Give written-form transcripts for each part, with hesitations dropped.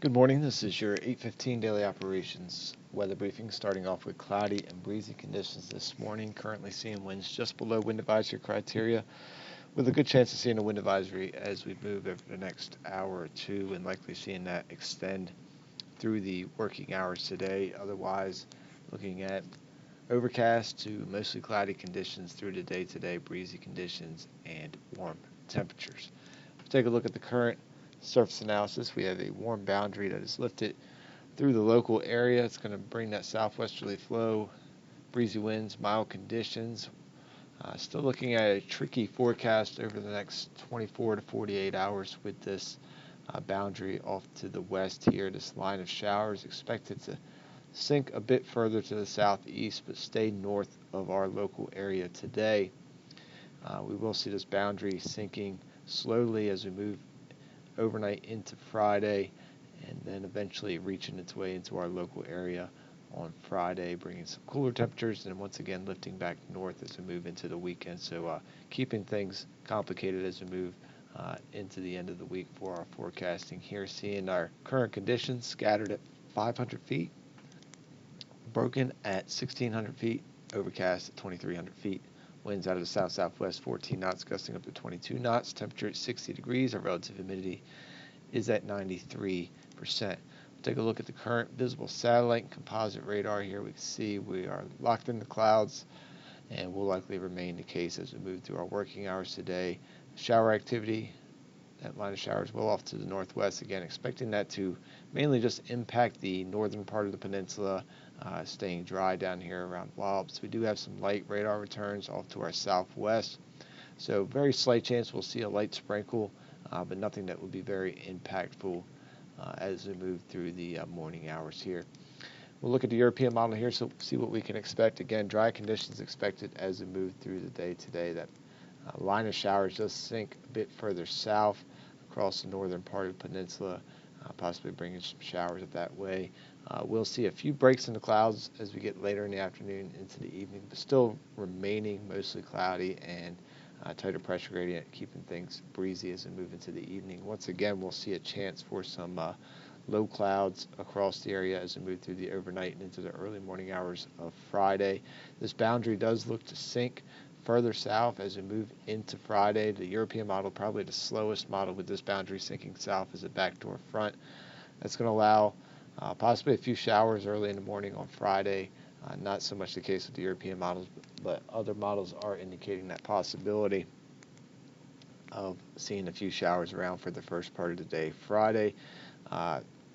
Good morning. This is your 8:15 daily operations weather briefing, starting off with cloudy and breezy conditions this morning. Currently seeing winds just below wind advisory criteria, with a good chance of seeing a wind advisory as we move over the next hour or two, and likely seeing that extend through the working hours today. Otherwise, looking at overcast to mostly cloudy conditions through the day today, breezy conditions, and warm temperatures. Take a look at the current surface analysis. We have a warm boundary that is lifted through the local area. It's going to bring that southwesterly flow, breezy winds, mild conditions. Still looking at a tricky forecast over the next 24 to 48 hours with this boundary off to the west here. This line of showers expected to sink a bit further to the southeast, but stay north of our local area today. We will see this boundary sinking slowly as we move overnight into Friday, and then eventually reaching its way into our local area on Friday, bringing some cooler temperatures, and once again lifting back north as we move into the weekend. So keeping things complicated as we move into the end of the week for our forecasting here. Seeing our current conditions scattered at 500 feet, broken at 1,600 feet, overcast at 2,300 feet. Winds out of the south-southwest 14 knots, gusting up to 22 knots. Temperature at 60 degrees. Our relative humidity is at 93%. We'll take a look at the current visible satellite and composite radar here. We can see we are locked in the clouds, and will likely remain the case as we move through our working hours today. Shower activity, that line of showers will off to the northwest. Again, expecting that to mainly just impact the northern part of the peninsula, staying dry down here around Wallops. We do have some light radar returns off to our southwest, so very slight chance we'll see a light sprinkle, but nothing that would be very impactful as we move through the morning hours here. We'll look at the European model here, so see what we can expect. Again, dry conditions expected as we move through the day today. That line of showers does sink a bit further south across the northern part of the peninsula, possibly bringing some showers up that way. We'll see a few breaks in the clouds as we get later in the afternoon into the evening, but still remaining mostly cloudy and tighter pressure gradient, keeping things breezy as we move into the evening. Once again, we'll see a chance for some low clouds across the area as we move through the overnight and into the early morning hours of Friday. This boundary does look to sink further south as we move into Friday. The European model, probably the slowest model with this boundary sinking south, as a backdoor front. That's going to allow possibly a few showers early in the morning on Friday. Not so much the case with the European models, but other models are indicating that possibility of seeing a few showers around for the first part of the day Friday.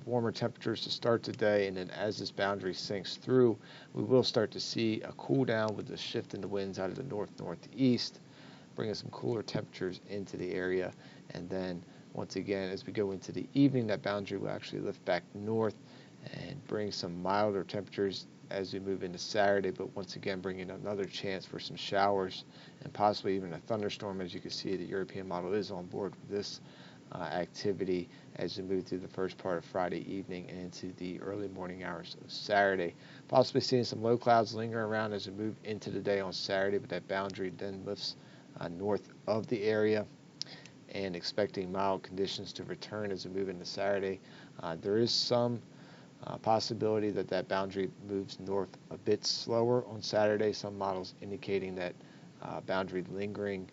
Warmer temperatures to start today, and then as this boundary sinks through, we will start to see a cool down with the shift in the winds out of the north-northeast, bringing some cooler temperatures into the area. And then once again, as we go into the evening, that boundary will actually lift back north and bring some milder temperatures as we move into Saturday, but once again bringing another chance for some showers and possibly even a thunderstorm. As you can see, the European model is on board with this activity as we move through the first part of Friday evening and into the early morning hours of Saturday. Possibly seeing some low clouds linger around as we move into the day on Saturday, but that boundary then lifts north of the area, and expecting mild conditions to return as we move into Saturday. There is some possibility that that boundary moves north a bit slower on Saturday. Some models indicating that boundary lingering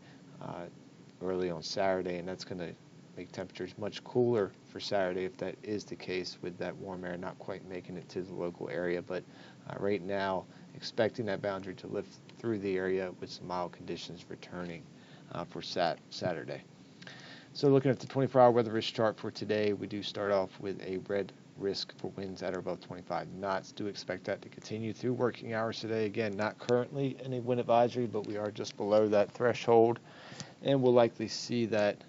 early on Saturday, and that's going to make temperatures much cooler for Saturday if that is the case, with that warm air not quite making it to the local area. But right now, expecting that boundary to lift through the area with some mild conditions returning for Saturday. So looking at the 24-hour weather risk chart for today, we do start off with a red risk for winds at or above 25 knots. Do expect that to continue through working hours today. Again, not currently any wind advisory, but we are just below that threshold, and we'll likely see that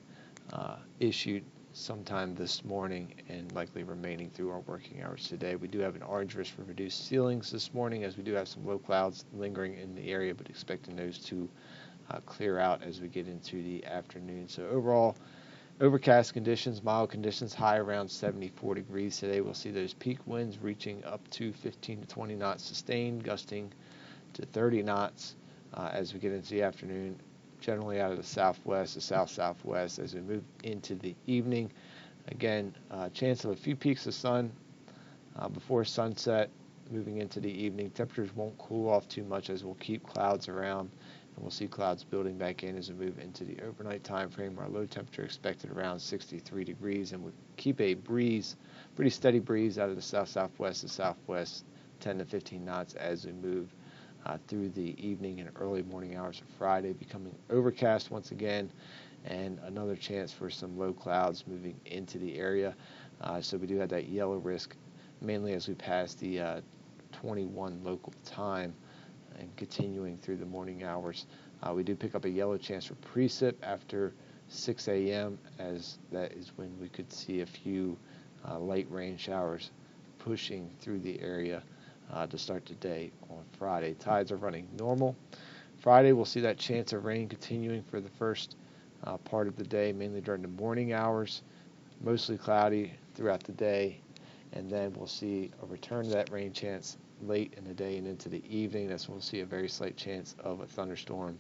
issued sometime this morning and likely remaining through our working hours today. We do have an orange risk for reduced ceilings this morning, as we do have some low clouds lingering in the area, but expecting those to clear out as we get into the afternoon. So overall, overcast conditions, mild conditions, high around 74 degrees today. We'll see those peak winds reaching up to 15 to 20 knots sustained, gusting to 30 knots as we get into the afternoon, generally out of the southwest, the south-southwest. As we move into the evening, Again, chance of a few peaks of sun before sunset. Moving into the evening, temperatures won't cool off too much as we'll keep clouds around, and we'll see clouds building back in as we move into the overnight time frame. Our low temperature expected around 63 degrees, and we'll keep a breeze, pretty steady breeze out of the south-southwest to southwest, 10 to 15 knots as we move through the evening and early morning hours of Friday, becoming overcast once again, and another chance for some low clouds moving into the area. So we do have that yellow risk, mainly as we pass the 21 local time and continuing through the morning hours. We do pick up a yellow chance for precip after 6 a.m. as that is when we could see a few light rain showers pushing through the area to start the day on Friday. Tides are running normal. Friday we'll see that chance of rain continuing for the first part of the day, mainly during the morning hours, mostly cloudy throughout the day, and then we'll see a return to that rain chance late in the day and into the evening. That's when we'll see a very slight chance of a thunderstorm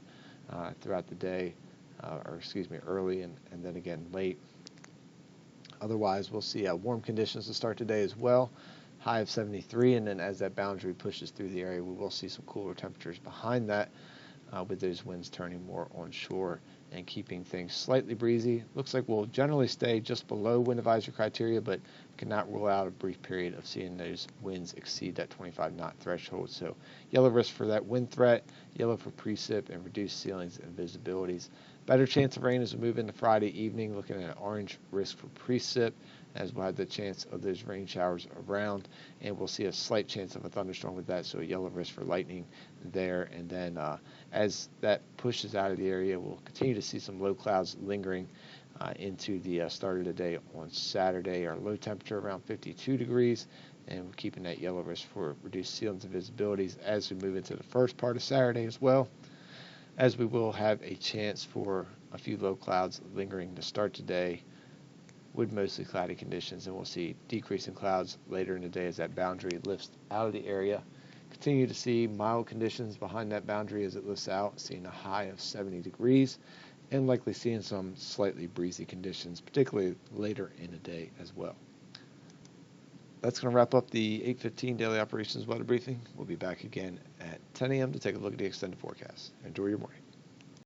throughout the day, early and then again late. Otherwise, we'll see warm conditions to start the day as well, high of 73, and then as that boundary pushes through the area, we will see some cooler temperatures behind that, with those winds turning more onshore and keeping things slightly breezy. Looks like we'll generally stay just below wind advisory criteria, but cannot rule out a brief period of seeing those winds exceed that 25 knot threshold. So yellow risk for that wind threat, yellow for precip, and reduced ceilings and visibilities. Better chance of rain as we move into Friday evening, looking at orange risk for precip, as we'll have the chance of those rain showers around, and we'll see a slight chance of a thunderstorm with that, so a yellow risk for lightning there. And then as that pushes out of the area, we'll continue to see some low clouds lingering into the start of the day on Saturday. Our low temperature around 52 degrees, and we're keeping that yellow risk for reduced ceilings and visibilities as we move into the first part of Saturday as well, as we will have a chance for a few low clouds lingering to start today with mostly cloudy conditions, and we'll see decreasing clouds later in the day as that boundary lifts out of the area. Continue to see mild conditions behind that boundary as it lifts out, seeing a high of 70 degrees, and likely seeing some slightly breezy conditions, particularly later in the day as well. That's going to wrap up the 8:15 daily operations weather briefing. We'll be back again at 10 a.m. to take a look at the extended forecast. Enjoy your morning.